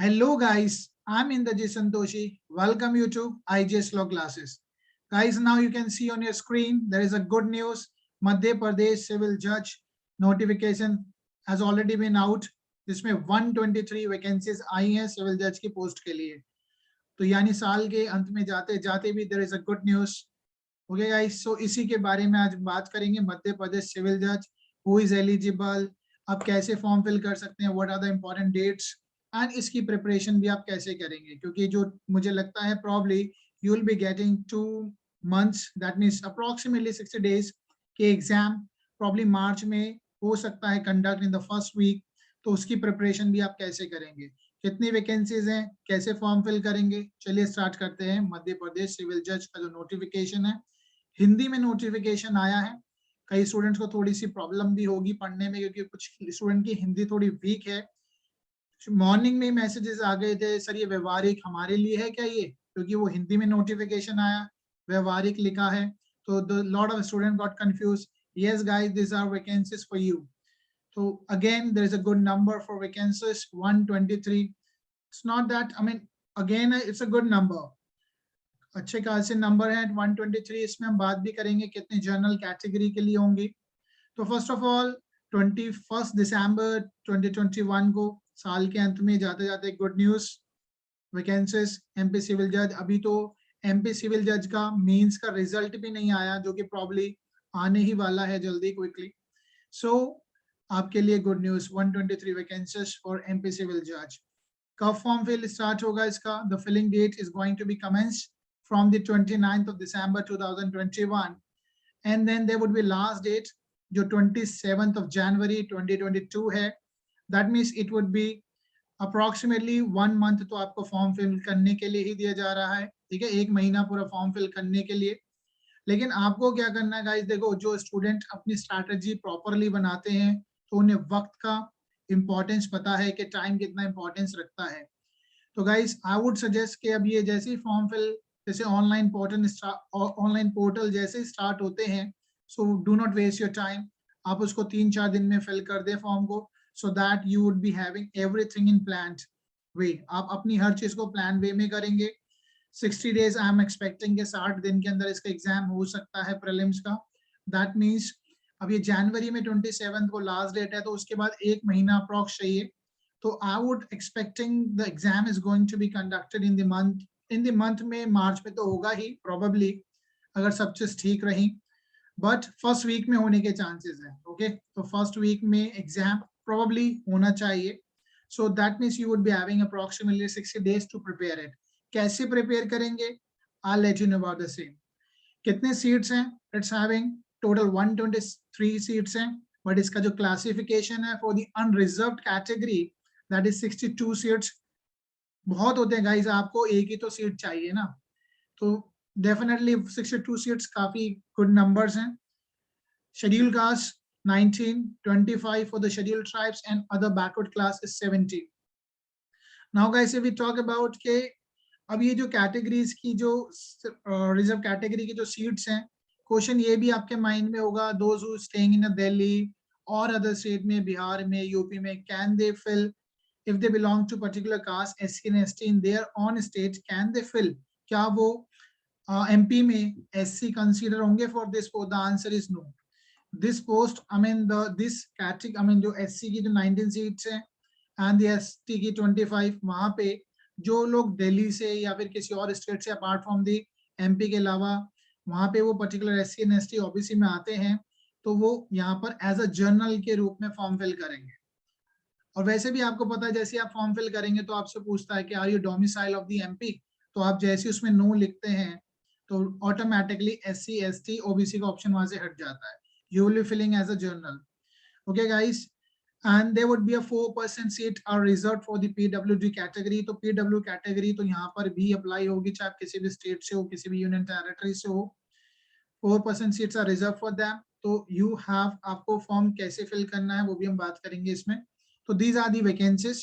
Hello guys, I'm Indrajit Santoshi. Welcome you to IJS Law Classes. Guys, now you can see on your screen there is a good news. Madhya Pradesh Civil Judge notification has already been out. जिसमें 123 vacancies आई हैं civil जज की post के लिए. तो यानी साल के अंत में जाते जाते भी there is a good news. Okay guys, so इसी के बारे में आज बात करेंगे. मध्य प्रदेश सिविल जज, हु इज एलिजिबल, आप कैसे फॉर्म फिल कर सकते हैं, what are the important dates and इसकी प्रिपरेशन भी आप कैसे करेंगे. क्योंकि जो मुझे लगता है probably you will be getting 2 months, that means approximately 60 days के एग्जाम प्रॉब्ली मार्च में हो सकता है conduct in the first week. तो उसकी प्रिपरेशन भी आप कैसे करेंगे, कितनी वैकेंसीज हैं, कैसे फॉर्म फिल करेंगे. चलिए स्टार्ट करते हैं. मध्य प्रदेश सिविल जज का जो नोटिफिकेशन है, हिंदी में नोटिफिकेशन आया है. कई स्टूडेंट्स को थोड़ी सी प्रॉब्लम भी होगी पढ़ने में, क्योंकि कुछ स्टूडेंट की हिंदी थोड़ी वीक है. मॉर्निंग में मैसेजेस आ गए थे, सर ये व्यवहारिक हमारे लिए है क्या ये, क्योंकि वो हिंदी में नोटिफिकेशन आया, व्यवहारिक लिखा है. तो the lot of student got confuse. Yes guys, this are vacancies for you. So again, there is a good number for vacancies, 123. It's not that, I mean, again, it's a good number. अच्छे खासे number है 123. इसमें हम बात भी करेंगे कितने general category के लिए होंगी. तो फर्स्ट ऑफ ऑल 21 दिसंबर 2021 को साल के अंत में जाते जाते good news, vacancies MP civil जज. अभी तो एमपी सिविल जज का मेंस का रिजल्ट भी नहीं आया, जो कि प्रॉब्ली आने ही वाला है जल्दी, क्विकली. सो आपके लिए good news, 123 vacancies for MP civil जज. कब फॉर्म फिल स्टार्ट होगा इसका? The filling date is going to be commence from the 29th of December 2021, and then there would be last date जो 27th of January 2022 है. That means it would be approximately 1 month तो आपको form fill करने के लिए ही दिया जा रहा है. ठीक है, 1 महीना पूरा फॉर्म फिल करने के लिए. लेकिन आपको क्या करना है गाइस, देखो जो स्टूडेंट अपनी स्ट्रैटेजी प्रॉपरली बनाते हैं तो उन्हें वक्त का इंपॉर्टेंस पता है कि टाइम कितना इंपॉर्टेंस रखता है. तो गाइस आई वुड सजेस्ट कि अब ये जैसे ही फॉर्म फिल, जैसे ऑनलाइन पोर्टल जैसे स्टार्ट होते हैं, so do not waste your time. आप उसको 3-4 दिन में फिल कर दे फॉर्म को, so that you would be having everything in planned way. आप अपनी हर चीज को प्लान वे में करेंगे. 60 days आई एम एक्सपेक्टिंग के 60 दिन के अंदर इसका एग्जाम हो सकता है प्रीलिम्स का. दैट मीन्स अब ये जनवरी में 27 को लास्ट डेट है, तो उसके बाद 1 महीना अप्रॉक्स चाहिए. तो I would expecting the exam is going to be conducted in the month में, मार्च में तो होगा ही प्रोबेबली, अगर सब चीज ठीक रही. बट फर्स्ट वीक में होने के चांसेस हैं. ओके, तो फर्स्ट वीक में एग्जाम प्रोबेबली होना चाहिए. So that means you would be having approximately 60 days to prepare it. कैसे प्रिपेयर करेंगे, I let you know about the same. कितने सीट्स हैं? इट्स हैविंग टोटल 123 सीट्स हैं. बट इसका जो क्लासिफिकेशन है for the unreserved category, that is 62 seats. बहुत होते हैं गाइस, आपको एक ही तो सीट चाहिए ना, तो डेफिनेटली 62 सीट्स काफी गुड नंबर्स हैं. Schedule caste 19, 25 for the scheduled tribes and other backward class is 70. Now guys, if we talk about के अब ये जो कैटेगरीज की जो रिजर्व कैटेगरी की जो सीट्स हैं, क्वेश्चन ये भी आपके माइंड में होगा, those who staying in Delhi और अदर स्टेट में, बिहार में, यूपी में, can they fill if they belong to particular caste SC and ST in their own state, can they fill? क्या वो MP में SC consider होंगे for this post? The answer is no. This post, I mean this category, I mean जो SC की जो 19 seats हैं and the ST की 25, वहाँ पे जो लोग दिल्ली से या फिर किसी और स्टेट से अपार्ट फ्रॉम दी MP के अलावा वहाँ पे वो particular SC and ST OBC में आते हैं, तो वो यहाँ पर एज अ जर्नल के रूप में फॉर्म फिल करेंगे. और वैसे भी आपको पता है, जैसे आप फॉर्म फिल करेंगे तो आपसे पूछता है कि are you domicile of the MP. तो आप जैसे उसमें नो लिखते हैं तो ऑटोमेटिकली SC ST OBC का ऑप्शन वहां से हट जाता है. You will be filling as a general. Okay guys, and there would be a 4% seat are reserved for the PWD category. तो PW कैटेगरी तो यहाँ पर भी अप्लाई होगी, चाहे आप किसी भी स्टेट से हो, किसी भी यूनियन टेरिटरी से हो. 4% seats are reserve for them. तो यू हैव, आपको फॉर्म कैसे फिल करना है वो भी हम बात करेंगे इसमें. तो these are the vacancies.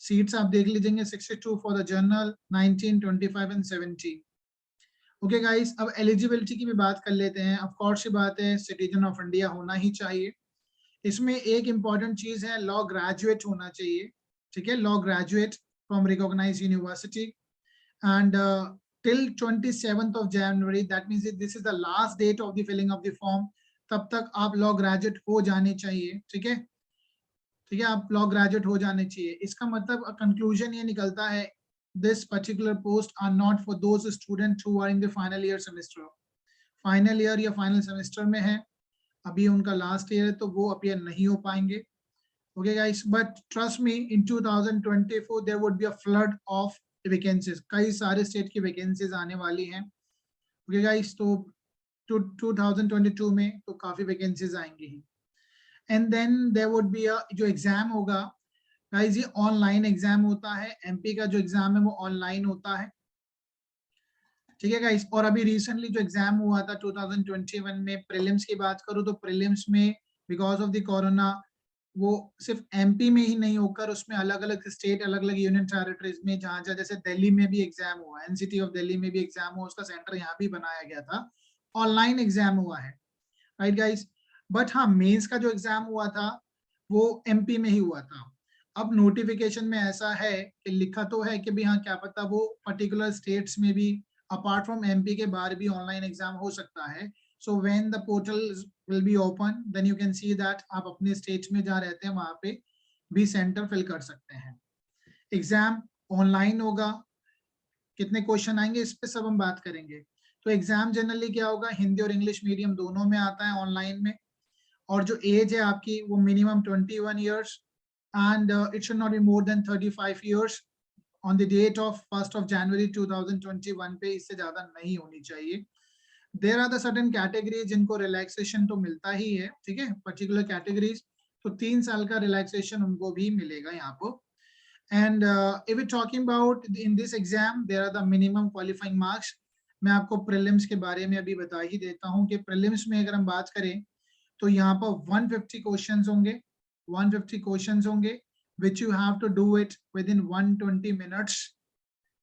Seats आप देख लीजिएंगे, 62 for the general, 19, 25 and 70. Okay guys, अब एलिजिबिलिटी की भी बात कर लेते हैं. ऑफ कोर्स ये बात है, सिटीजन ऑफ इंडिया होना ही चाहिए. इसमें एक इंपॉर्टेंट चीज है, लॉ ग्रेजुएट होना चाहिए. ठीक है, law graduate from recognized university. And till 27th of January, that means that this is the last date of the filling of the form. तब तक आप लॉ ग्रेजुएट हो जाने चाहिए, ठीक है, ठीक है, आप लॉ ग्रेजुएट हो जाने चाहिए। इसका मतलब कंक्लूजन ये निकलता है, this particular post are not for those student who are in the final year semester, final year या फाइनल सेमेस्टर में है, अभी उनका लास्ट ईयर है, तो वो अपीयर नहीं हो पाएंगे। Okay guys, but trust me, in 2024 there would be a flood of vacancies, कई सारे स्टेट की वैकेंसीज आने वाली हैं। Okay guys, तो 2022 में तो काफी वैकेंसीज आएंगी ही। And then there would be a जो एग्जाम होगा गाइस, ये ऑनलाइन एग्जाम होता है, एमपी का जो एग्जाम है वो ऑनलाइन होता है, ठीक है गाइस। और अभी रिसेंटली जो एग्जाम हुआ था 2021 में, प्रीलिम्स की बात करूं तो प्रीलिम्स में बिकॉज ऑफ द कोरोना वो सिर्फ एमपी में ही नहीं होकर उसमें अलग अलग स्टेट, अलग अलग यूनियन टेरिटरीज में, जहां जहां जैसे दिल्ली में भी एग्जाम हुआ, एनसीटी ऑफ दिल्ली में भी एग्जाम हुआ, उसका सेंटर यहाँ भी बनाया गया था, ऑनलाइन एग्जाम हुआ है, राइट गाइस। बट हाँ, मेंस का जो एग्जाम हुआ था वो एमपी में ही हुआ था। अब नोटिफिकेशन में ऐसा है कि लिखा तो है कि भी हाँ, क्या पता वो पर्टिकुलर स्टेट्स में भी अपार्ट फ्रॉम एमपी के बाहर भी ऑनलाइन एग्जाम हो सकता है। So when the portal will be open, then you can see that आप अपने स्टेट में जहाँ रहते हैं वहां पे भी सेंटर फिल कर सकते हैं। एग्जाम ऑनलाइन होगा, कितने क्वेश्चन आएंगे इस पे सब हम बात करेंगे। तो एग्जाम जनरली क्या होगा, हिंदी और इंग्लिश मीडियम दोनों में आता है ऑनलाइन में, और जो एज है आपकी वो minimum 21 years and it should not be more than 35 years on the date of 1st of January 2021 पे, इससे ज्यादा नहीं होनी चाहिए। There are the certain categories जिनको रिलैक्सेशन तो मिलता ही है, ठीक है, पर्टिकुलर कैटेगरीज, तो 3 साल का रिलैक्सेशन उनको भी मिलेगा यहाँ पर। And if we talking about in this exam there are the minimum qualifying marks. मैं आपको प्रीलिम्स के बारे में अभी बता ही देता हूँ कि प्रीलिम्स में अगर हम बात करें तो यहाँ पर 150 क्वेश्चंस होंगे, 150 क्वेश्चंस होंगे which you have to do it within 120 minutes,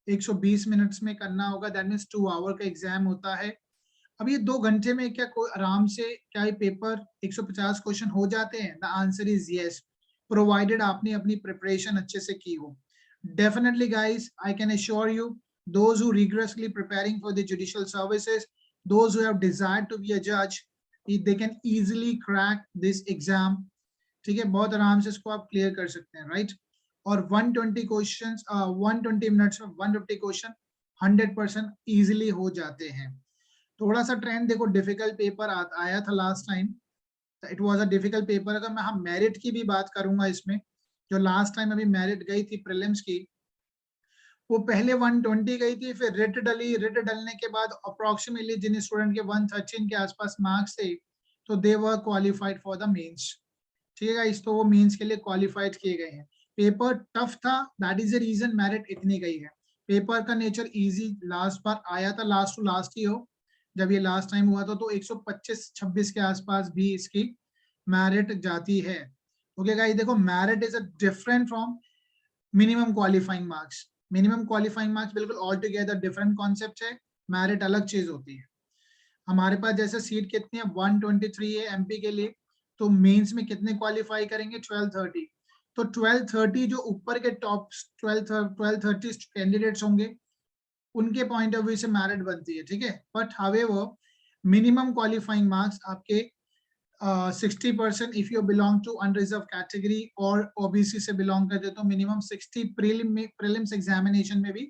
120 minutes में करना होगा, दैट मीन्स 2 आवर का एग्जाम होता है। अब ये 2 घंटे में क्या कोई आराम से क्या ये पेपर 150 क्वेश्चन हो जाते हैं? The answer is yes, provided आपने अपनी प्रिपरेशन अच्छे से की हो। Definitely guys, I can assure you, those who rigorously preparing for the judicial services, those who have desired to be a judge, they can easily crack this exam, ठीक है, बहुत आराम से इसको आप क्लियर कर सकते हैं, राइट। और 120 क्वेश्चंस 120 मिनट्स में 150 क्वेश्चन 100% इजीली हो जाते हैं। थोड़ा सा ट्रेंड देखो, डिफिकल्ट पेपर आया था last time, it was a difficult paper. अगर मैं हम मेरिट की भी बात करूंगा इसमें, जो लास्ट टाइम अभी मेरिट गई थी प्रीलिम्स की, वो पहले 120 गई थी, फिर रिट डली, रिट डलने के बाद अप्रोक्सीमेटली जिन स्टूडेंट के 113 के आसपास मार्क्स थे, तो दे वर क्वालिफाइड फॉर द मेंस, ठीक है गाइस, तो वो मेंस के लिए क्वालिफाइड किए गए हैं। पेपर टफ था, that is the reason merit इतनी गई है। पेपर का नेचर इजी लास्ट बार आया था, लास्ट टू लास्ट ही हो, जब ये लास्ट टाइम हुआ था तो 125-26 के आसपास भी इसकी मेरिट जाती है। ओके गाइस, देखो merit is a different from minimum qualifying marks. Minimum qualifying marks बिल्कुल ऑल टुगेदर डिफरेंट कॉन्सेप्ट है, मेरिट अलग चीज होती है। हमारे पास जैसे सीट कितनी है, 123 है एमपी के लिए, तो मेंस में कितने क्वालिफाई करेंगे, 1230। तो 1230 जो ऊपर के टॉप 1230 कैंडिडेट्स होंगे उनके पॉइंट ऑफ व्यू से मेरिट बनती है, ठीक है। But however minimum qualifying marks आपके 60% if you belong to unreserve category और ओबीसी से बिलोंग करते तो मिनिमम 60 प्रीलिम्स एग्जामिनेशन में भी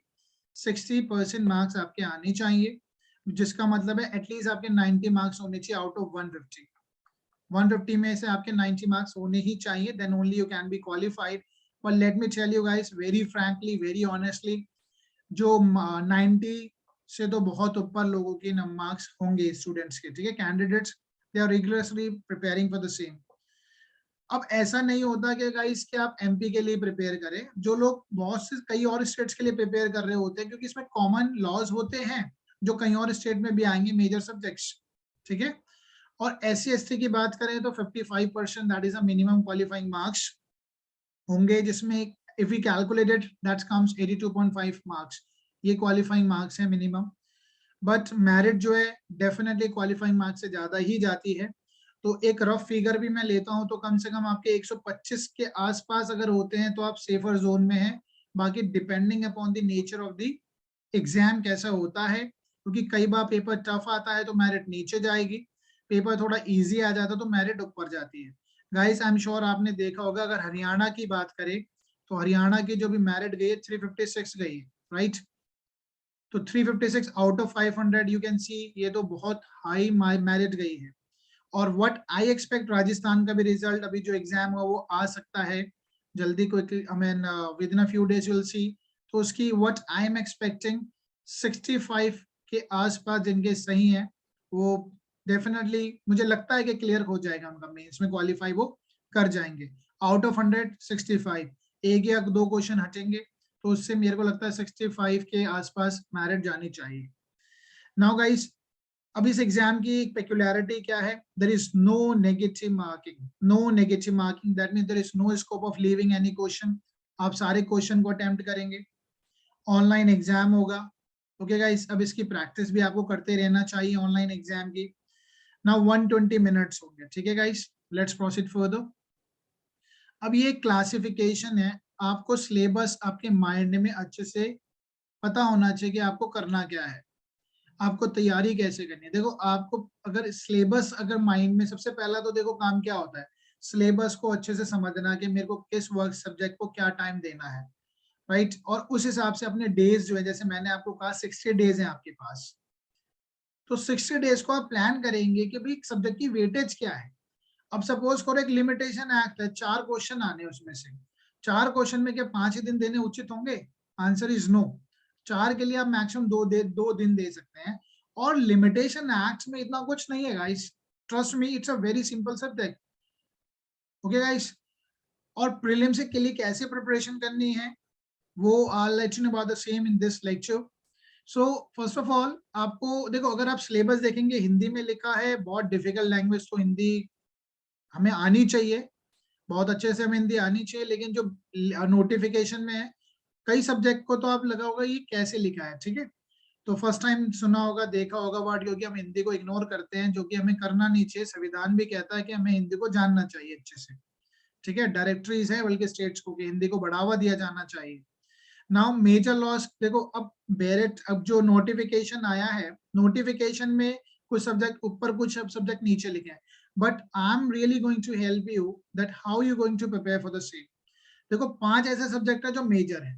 60% मार्क्स आपके आने चाहिए, जिसका मतलब है एटलीस्ट आपके 90 मार्क्स होने चाहिए आउट ऑफ 150। 150 में से आपके 90 मार्क्स होने ही चाहिए, then only you can be qualified. But let me tell you guys very frankly, very honestly, जो 90 से तो बहुत ऊपर लोगों के मार्क्स होंगे स्टूडेंट्स के, ठीक है, candidates they are regularly preparing for the same. अब ऐसा नहीं होता कि गाइस कि आप एमपी के लिए प्रिपेयर करें, जो लोग बहुत से कई और स्टेट्स के लिए प्रिपेयर कर रहे होते हैं, क्योंकि इसमें कॉमन लॉज होते हैं जो कई और स्टेट में भी आएंगे, मेजर सब्जेक्ट्स, ठीक है। और SC/ST की बात करें तो 55% that is a minimum qualifying marks होंगे, जिसमें if we calculated that comes 82.5 marks, ये क्वालिफाइंग मार्क्स है मिनिमम। बट मेरिट जो है डेफिनेटली क्वालिफाइंग मार्क्स से ज्यादा ही जाती है। तो एक रफ फिगर भी मैं लेता हूं तो कम से कम आपके 125 के आसपास अगर होते हैं तो आप सेफर जोन में हैं, बाकी depending upon the nature of the exam कैसा होता है, क्योंकि कई बार पेपर टफ आता है तो मेरिट नीचे जाएगी, पेपर थोड़ा इजी आ जाता है तो मेरिट ऊपर जाती है। गाइस आई एम श्योर आपने देखा होगा, अगर हरियाणा की बात करें तो हरियाणा की जो भी मेरिट गई है 356 गई है, राइट। तो 356 out of 500 you can see, ये तो बहुत हाई मेरिट गई है। और व्हाट आई एक्सपेक्ट, राजस्थान का भी रिजल्ट अभी जो एग्जाम हुआ वो आ सकता है जल्दी, quickly I mean with in a few days you will see. तो उसकी व्हाट आई एम एक्सपेक्टिंग 65 के आसपास जिनके सही है वो डेफिनेटली मुझे लगता है कि क्लियर हो जाएगा, उनका मेंस में क्वालिफाई वो कर जाएंगे। आउट ऑफ 100 65, एक या दो क्वेश्चन हटेंगे तो उससे मेरे को लगता है 65 के आसपास मेरिट जानी चाहिए। नाउ गाइस, अब इस एग्जाम की एक पेक्युलरिटी क्या है, there is no negative marking, no negative marking, that means there is no scope of leaving any question. आप सारे क्वेश्चन को अटेम्प्ट करेंगे, ऑनलाइन एग्जाम होगा। ओके गाइस, अब इसकी प्रैक्टिस भी आपको करते रहना चाहिए ऑनलाइन एग्जाम की। नाउ 120 मिनट्स होंगे, ठीक है गाइस, लेट्स प्रोसीड फर्दर। अब ये क्लासिफिकेशन है, आपको सिलेबस आपके माइंड में अच्छे से पता होना चाहिए कि आपको करना क्या है, आपको तैयारी कैसे करनी है। देखो आपको अगर सिलेबस अगर माइंड में, सबसे पहला तो देखो काम क्या होता है, सिलेबस को अच्छे से समझना कि मेरे को किस वर्क सब्जेक्ट को क्या टाइम देना है, राइट। और उस हिसाब से अपने डेज जो है, जैसे मैंने आपको कहा 60 डेज है आपके पास, तो 60 डेज को आप प्लान करेंगे कि भाई सब्जेक्ट की वेटेज क्या है। अब सपोज करो एक लिमिटेशन एक्ट है, 4 क्वेश्चन आने उसमें से, 4 क्वेश्चन में क्या 5 ही दिन देने उचित होंगे? Answer is no. 4 के लिए आप मैक्सिमम 2 दिन दे सकते हैं। और लिमिटेशन एक्ट में इतना कुछ नहीं है guys, trust me, it's a very simple subject. Okay guys, और प्रीलिम्स के लिए कैसे प्रिपरेशन करनी है वो आई let you know about the same in this lecture. So first of all आपको देखो, अगर आप सिलेबस देखेंगे हिंदी में लिखा है, बहुत डिफिकल्ट लैंग्वेज, तो हिंदी हमें आनी चाहिए, बहुत अच्छे से हमें हिंदी आनी चाहिए। लेकिन जो नोटिफिकेशन में है, कई सब्जेक्ट को तो आप लगा होगा ये कैसे लिखा है, ठीक है। तो फर्स्ट टाइम सुना होगा, देखा होगा वर्ड, क्योंकि हम हिंदी को इग्नोर करते हैं, जो कि हमें करना नहीं चाहिए। संविधान भी कहता है कि हमें हिंदी को जानना चाहिए अच्छे से, ठीक है। डायरेक्टरीज है बल्कि स्टेट्स को कि हिंदी को बढ़ावा दिया जाना चाहिए। नाउ मेजर लॉस देखो, अब बेरेट, अब जो नोटिफिकेशन आया है, नोटिफिकेशन में कुछ सब्जेक्ट ऊपर कुछ सब्जेक्ट नीचे लिखे हैं, but I am really going to help you that how you going to prepare for the same. देखो 5 ऐसे सब्जेक्ट है जो मेजर है,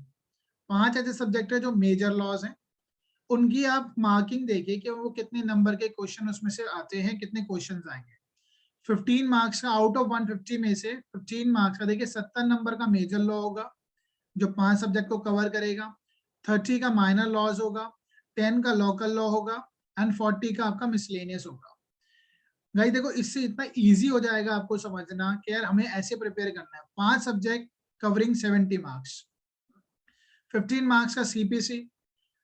5 ऐसे सब्जेक्ट है जो मेजर लॉज हैं, उनकी आप मार्किंग देखिए कि वो कितने नंबर के क्वेश्चन उसमें से आते हैं, कितने क्वेश्चन आएंगे। 15 मार्क्स का आउट ऑफ 150 में से 15 मार्क्स का देखिए 70 नंबर का मेजर लॉ होगा जो 5 सब्जेक्ट को कवर करेगा, 30 का माइनर लॉज होगा, 10 का लोकल लॉ होगा एंड 40 का आपका मिसलेनियस होगा। भाई देखो इससे इतना इजी हो जाएगा आपको समझना कि यार हमें ऐसे प्रिपेयर करना है। 5 सब्जेक्ट कवरिंग 70 मार्क्स, 15 मार्क्स का CPC,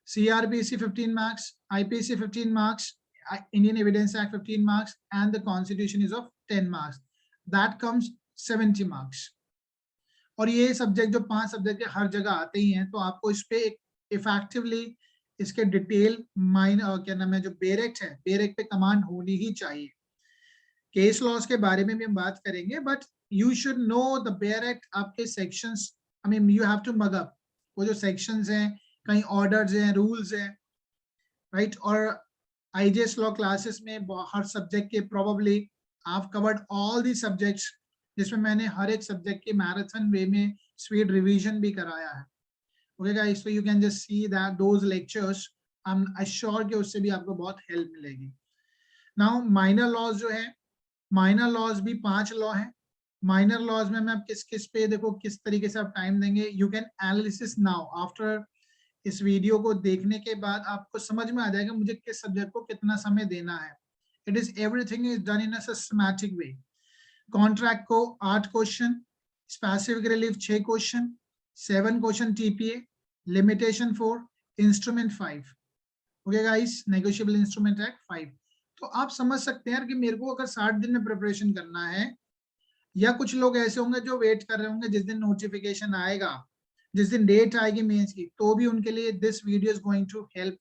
CrPC 15 marks, IPC 15 marks, Indian evidence act 15 marks and the constitution is of 10 marks, that comes 70 marks. और ये सब्जेक्ट जो 5 सब्जेक्ट हर जगह आते ही हैं, तो आपको इस पे इफेक्टिवली इसके डिटेल माइन क्या नाम है जो बेरेक्ट है, बेरेक्ट पे कमांड होनी ही चाहिए। केस लॉस के बारे में भी हम बात करेंगे, but you should know the बेरेक्ट आपके sections, I mean you have to mug up वो जो सेक्शंस हैं, कहीं ऑर्डर्स हैं, रूल्स हैं, राइट। और आईजेएस लॉ क्लासेस में हर सब्जेक्ट के प्रोबेबली आप कवर्ड ऑल दी सब्जेक्ट्स, जिसमें मैंने हर एक सब्जेक्ट के मैराथन वे में स्पीड रिवीजन भी कराया है। Okay guys, so you can just see that those lectures, I am assure कि उससे भी आपको बहुत हेल्प मिलेगी। नाउ माइनर लॉज जो है, माइनर लॉज भी 5 लॉ है। माइनर लॉज में मैं किस किस पे देखो किस तरीके से आप टाइम देंगे, you can analysis now after इस वीडियो को देखने के बाद आपको समझ में आ जाएगा मुझे किस सब्जेक्ट को कितना समय देना है। It is everything is done in a systematic way. Contract को 8 question, specific relief 6 question, 7 question TPA, limitation 4, instrument 5। Okay guys, negotiable instrument act 5। तो आप समझ सकते हैं कि मेरे को अगर 60 दिन में प्रिपरेशन करना है, या कुछ लोग ऐसे होंगे जो वेट कर रहे होंगे जिस दिन नोटिफिकेशन आएगा, जिस दिन डेट आएगी मेंस की, तो भी उनके लिए this video is going to help,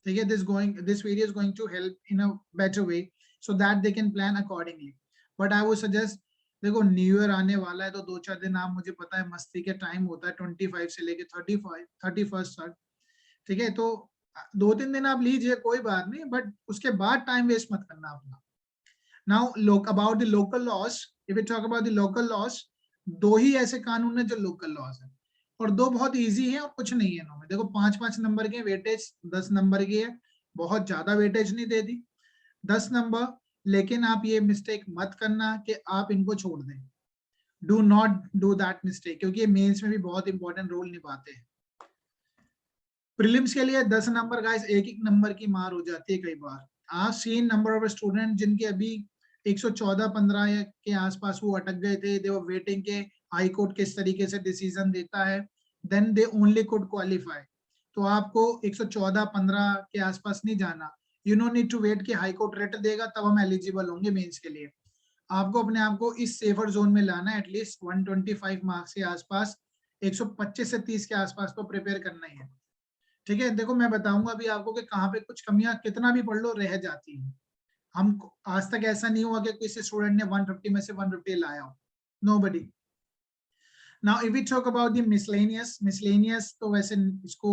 ठीक है। This video is going to help in a better way so that they can plan accordingly. But I would suggest देखो न्यू ईयर आने वाला है तो 2-4 दिन आप, मुझे पता है मस्ती के टाइम होता है 25 से लेके 31 तक, ठीक है। तो 2-3 दिन आप लीजिए, कोई बात नहीं, बट उसके बाद टाइम वेस्ट मत करना अपना। नाउ लोक about the local loss, if you talk about the local loss, दो ही ऐसे कानून है जो लोकल लॉस है, और दो बहुत इजी है और कुछ नहीं है इनमें। देखो 5-5 नंबर के वेटेज 10 नंबर की है, बहुत ज्यादा वेटेज नहीं दे दी, 10 नंबर। लेकिन आप ये मिस्टेक मत करना कि आप इनको छोड़ दें, do not do that mistake, क्योंकि ये मेंस में भी बहुत इंपॉर्टेंट रोल निभाते हैं। प्रीलिम्स के लिए 10 नंबर गाइस एक एक नंबर की मार हो जाती है कई बार। आज सीन नंबर ऑफ स्टूडेंट जिनके अभी 114-15 के आसपास वो अटक गए थे, दे वर वेटिंग के हाई कोर्ट किस तरीके से डिसीजन देता है, then they only could qualify. तो आपको 114-15 के आसपास नहीं जाना, you no need to wait कि हाई कोर्ट रेट देगा तब हम एलिजिबल होंगे मेंस के लिए। आपको अपने आप को इस सेफर जोन में लाना है, एटलीस्ट 125 मार्क्स के आसपास, 125 से 30 के आसपास तो प्रिपेयर करना ही है, ठीक है। देखो मैं बताऊंगा अभी आपको कि कहाँ पे कुछ कमियां कितना भी पढ़ लो रह जाती हैं। हम आज तक ऐसा नहीं हुआ कि किसी स्टूडेंट ने 150 में से 150 लाया हो, nobody. Now if we talk about the miscellaneous तो वैसे इसको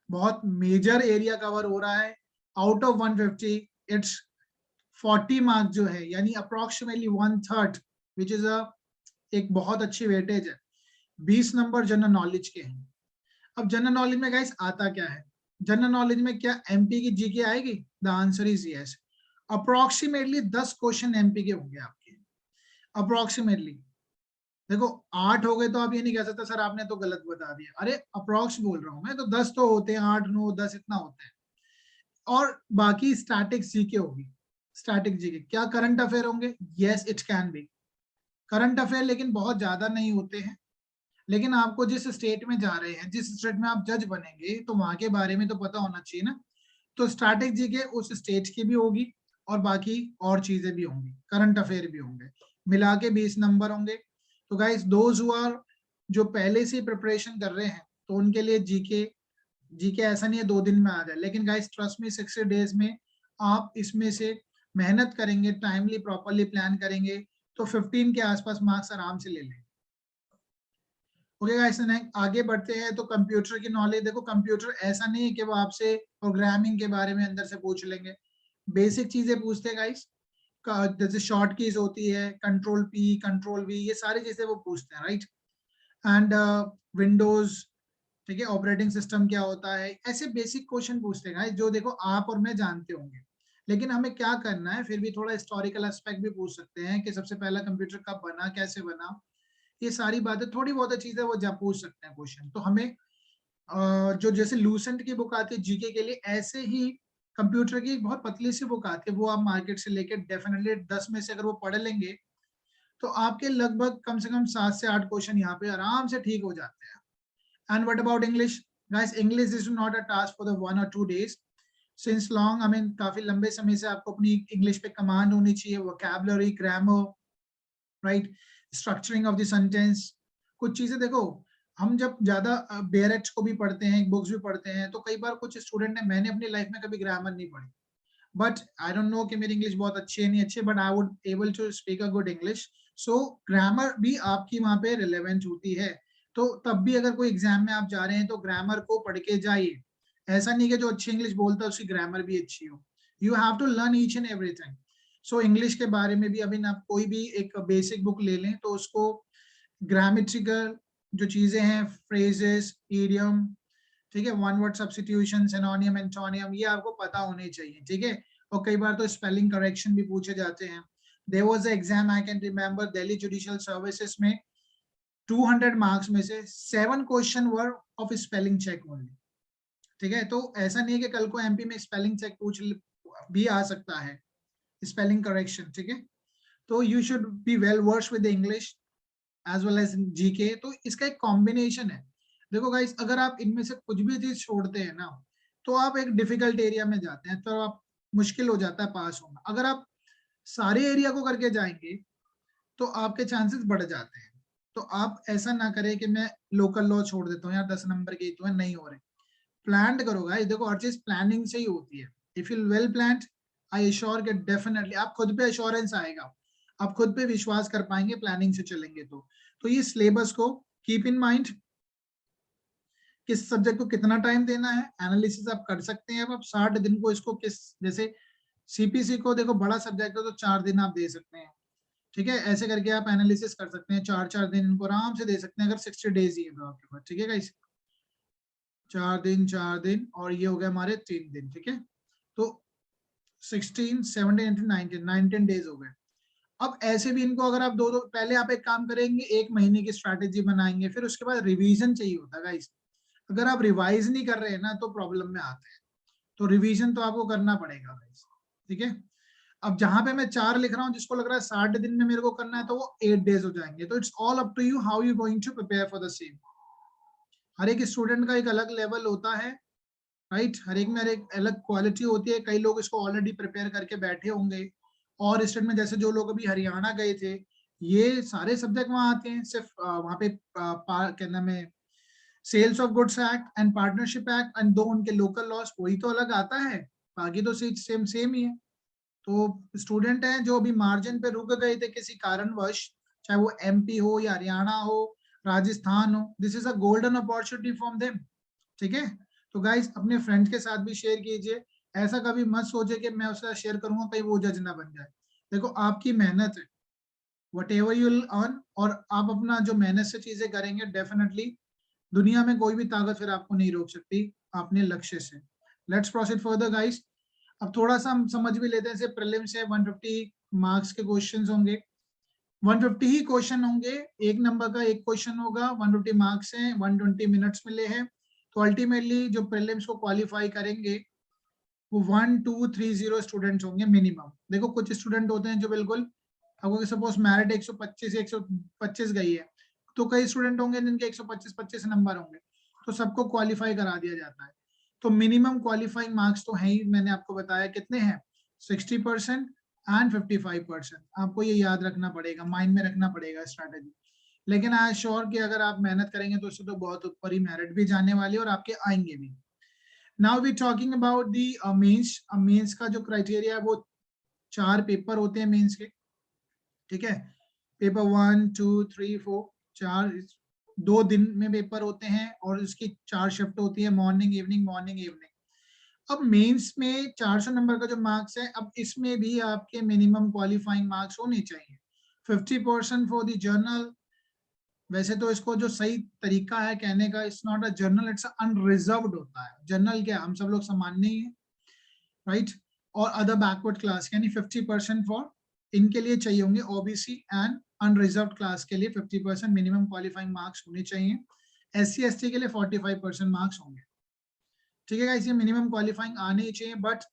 बहुत मेजर एरिया कवर हो रहा है। आउट ऑफ 150 इट्स 40 मार्क्स जो है, यानी अप्रोक्सीमेटली 1/3, विच इज एक बहुत अच्छी वेटेज है। 20 नंबर जनरल नॉलेज के हैं। अब जनरल नॉलेज में गाइस आता क्या है, जनरल नॉलेज में क्या एमपी की जीके आएगी? The answer is yes. Approximately 10 question MP के होंगे आपके, अप्रोक्सीमेटली। देखो 8 हो गए तो आप ये नहीं कह सकते सर आपने तो गलत बता दिया, अरे अप्रोक्स बोल रहा हूं मैं, तो 10 तो होते हैं, 8 9 10 इतना होते हैं। और बाकी स्टैटिक जीके होगी। स्टैटिक जीके क्या करंट अफेयर होंगे? Yes it can be current affair, लेकिन बहुत ज्यादा नहीं होते हैं। लेकिन आपको जिस स्टेट में जा रहे हैं, जिस स्टेट में आप जज बनेंगे, तो वहां के बारे में तो पता होना चाहिए ना। तो स्ट्रैटेजी के उस स्टेट की भी होगी और बाकी और चीजें भी होंगी, करंट अफेयर भी होंगे, मिला के 20 नंबर होंगे। तो गाइस दोज हु आर, जो पहले से प्रिपरेशन कर रहे हैं, तो उनके लिए जीके जीके ऐसा नहीं है 2 दिन में आ जाए, लेकिन गाइस ट्रस्ट में 60 डेज में आप इसमें से मेहनत करेंगे, टाइमली प्रॉपरली प्लान करेंगे, तो 15 के आसपास मार्क्स आराम से ले लेंगे। ओके गाइस आगे बढ़ते हैं। तो कंप्यूटर की नॉलेज, देखो कंप्यूटर ऐसा नहीं है कि वो आपसे प्रोग्रामिंग के बारे में अंदर से पूछ लेंगे, बेसिक चीजें पूछते हैं गाइस। जैसे शॉर्ट कीज होती है, कंट्रोल पी कंट्रोल वी, ये सारी चीजें वो पूछते हैं, राइट। एंड विंडोज, ठीक है, ऑपरेटिंग सिस्टम क्या होता है, ऐसे बेसिक क्वेश्चन पूछते हैं गाइस, जो देखो आप और मैं जानते होंगे। लेकिन हमें क्या करना है, फिर भी थोड़ा हिस्टोरिकल एस्पेक्ट भी पूछ सकते हैं कि सबसे पहला कंप्यूटर कब बना, कैसे बना, ये सारी बातें, थोड़ी बहुत चीजें वो जा पूछ सकते हैं क्वेश्चन। तो हमें जो जैसे लूसेंट की बुक आती है जीके के लिए, ऐसे ही कंप्यूटर की एक बहुत पतली सी बुक आती है, वो आप मार्केट से लेके डेफिनेटली 10 में से अगर वो पढ़ लेंगे, तो आपके लगभग कम से कम 7 से 8 क्वेश्चन यहाँ पे आराम से ठीक हो जाते हैं। And what about English? Guys English is not a task for the 1 or 2 days, since long, I mean काफी लंबे समय से आपको अपनी इंग्लिश पे कमांड होनी चाहिए, vocabulary, grammar, right, structuring of the sentence. कुछ चीजें देखो, हम जब ज्यादा बेयरेक्ट को भी पढ़ते हैं, बुक्स भी पढ़ते हैं, तो कई बार कुछ स्टूडेंट ने, मैंने अपनी लाइफ में कभी ग्रामर नहीं पढ़ी, बट आई डोंट नो कि मेरी इंग्लिश बहुत अच्छी है नहीं अच्छी, but I would able to speak a good English. So grammar भी आपकी वहां पे रिलेवेंट होती है। तो तब भी अगर कोई एग्जाम में आप जा रहे हैं तो ग्रामर को पढ़ के जाइए। ऐसा नहीं कि जो अच्छी इंग्लिश बोलता है उसकी ग्रामर भी अच्छी हो, you have to learn each and everything. So English के बारे में भी अभी आप कोई भी एक बेसिक बुक ले लें, तो उसको ग्रामेटिकल जो चीजें हैं, फ्रेजेस, इडियम, ठीक है, one word substitution, synonym, antonym, ये आपको पता होने चाहिए, ठीक है। और कई बार तो स्पेलिंग करेक्शन भी पूछे जाते हैं। There was a exam I can remember, Delhi judicial services में 200 मार्क्स में से 7 question were of spelling check only, ठीक है। तो ऐसा नहीं है कि कल को एमपी में स्पेलिंग चेक पूछ भी आ सकता है, स्पेलिंग करेक्शन, ठीक है। तो you should be well versed with English as well as GK. तो इसका एक कॉम्बिनेशन है। देखो गाइस अगर आप इनमें से कुछ भी चीज छोड़ते हैं ना, तो आप एक डिफिकल्ट एरिया में जाते हैं, तो आप मुश्किल हो जाता है पास होना। अगर आप सारे एरिया को करके जाएंगे तो आपके चांसेस बढ़ जाते हैं। तो आप ऐसा ना करें कि मैं लोकल लॉ छोड़ देता हूँ यार, 10 नंबर के तो नहीं हो रहे। प्लान करो गाइस, देखो हर चीज प्लानिंग से ही होती है। If you well planned, I assure कि डेफिनेटली आप खुद पे एश्योरेंस आएगा। आप खुद पे विश्वास कर पाएंगे प्लानिंग से चलेंगे तो ये सिलेबस को कीप इन माइंड, किस सब्जेक्ट को कितना टाइम देना है, एनालिसिस आप कर सकते हैं। अब आप 60 दिन को इसको किस, जैसे सीपीसी को देखो बड़ा सब्जेक्ट है तो 4 दिन आप दे सकते हैं, ठीक है, ऐसे करके आप एनालिसिस कर सकते हैं, 4-4 दिन इनको आराम से दे सकते हैं अगर 60 डेज ही है तो आपके पास, ठीक है गाइस, 4 दिन और ये हो गया हमारे 3 दिन, ठीक है, तो 16, 17, 19, 19 डेज हो गए। अब ऐसे भी इनको अगर आप दो पहले आप एक काम करेंगे, 1 महीने की स्ट्रैटेजी बनाएंगे, फिर उसके बाद रिवीजन चाहिए होता है गाइस। अगर आप रिवाइज नहीं कर रहे हैं ना तो प्रॉब्लम में आते हैं, तो रिवीजन तो आपको करना पड़ेगा गाइस, ठीक है। अब जहां पे मैं 4 लिख रहा हूँ, जिसको लग रहा है 60 दिन में मेरे को करना है, तो वो 8 डेज हो जाएंगे। तो it's all up to you how you going to prepare for the same. हर एक स्टूडेंट का एक अलग लेवल होता है, राइट, हर एक में हर एक अलग क्वालिटी होती है। कई लोग इसको ऑलरेडी प्रिपेयर करके बैठे होंगे, और स्टेट में जैसे जो लोग अभी हरियाणा गए थे, ये सारे सब्जेक्ट वहां आते हैं, सिर्फ वहां पे क्या नाम है, sales of goods act and partnership act and दो उनके लोकल लॉस, वही तो अलग आता है, बाकी तो सेम सेम ही है। तो स्टूडेंट हैं जो अभी मार्जिन पे रुक गए थे किसी कारणवश, चाहे वो एमपी हो या हरियाणा हो, राजस्थान हो, this is a golden opportunity for them, ठीक है। तो गाइस अपने फ्रेंड्स के साथ भी शेयर कीजिए, ऐसा कभी मत सोचे कि मैं उसका शेयर करूंगा कहीं वो जज ना बन जाए। देखो आपकी मेहनत है, वट एवर यू अर्न, और आप अपना जो मेहनत से चीजें करेंगे, डेफिनेटली दुनिया में कोई भी ताकत फिर आपको नहीं रोक सकती अपने लक्ष्य से। Let's proceed further guys. अब थोड़ा सा हम समझ भी लेते हैं, प्रीलिम्स है, 150 मार्क्स के क्वेश्चंस होंगे, 150 ही क्वेश्चन होंगे, एक नंबर का एक क्वेश्चन होगा, 150 मार्क्स हैं, 120 मिनट्स मिले हैं। तो अल्टीमेटली जो प्रीलिम्स को क्वालिफाई करेंगे वो 1230 स्टूडेंट्स होंगे मिनिमम। देखो कुछ स्टूडेंट होते हैं जो बिल्कुल, अगर सपोज मेरिट 125 125 गई है, तो कई स्टूडेंट होंगे जिनके 125 नंबर होंगे, तो सबको क्वालिफाई करा दिया जाता है। तो मिनिमम क्वालिफाइंग मार्क्स तो है ही, मैंने आपको बताया कितने हैं, 60% एंड 55%। आपको ये याद रखना पड़ेगा, माइंड में रखना पड़ेगा स्ट्रैटेजी। लेकिन आई एम श्योर कि अगर आप मेहनत करेंगे तो उससे तो बहुत ऊपर ही मेरिट भी जाने वाली है और आपके आएंगे भी। Now we talking about the mains. Mains का जो क्राइटेरिया है वो 4 पेपर होते हैं मेंस के, ठीक है, पेपर 1 2 3 4, 4 2 दिन में पेपर होते हैं और इसकी 4 शिफ्ट होती है, मॉर्निंग इवनिंग मॉर्निंग इवनिंग। अब मेंस में 400 नंबर का जो मार्क्स है, अब इसमें भी आपके मिनिमम क्वालिफाइंग मार्क्स होने चाहिए, 50% फॉर द जर्नल। वैसे तो इसको जो सही तरीका है कहने का, it's not a journal, it's unreserved होता है। जर्नल क्या, हम सब लोग सामान्य ही है, राइट, और अदर बैकवर्ड क्लास, यानी 50% फॉर इनके लिए चाहिए होंगे, ओबीसी एंड अनरिजर्व क्लास के लिए 50% मिनिमम क्वालिफाइंग मार्क्स होने चाहिए। SC ST के लिए 45% मार्क्स होंगे, ठीक है गाइस, ये मिनिमम क्वालिफाइंग आने ही चाहिए। बट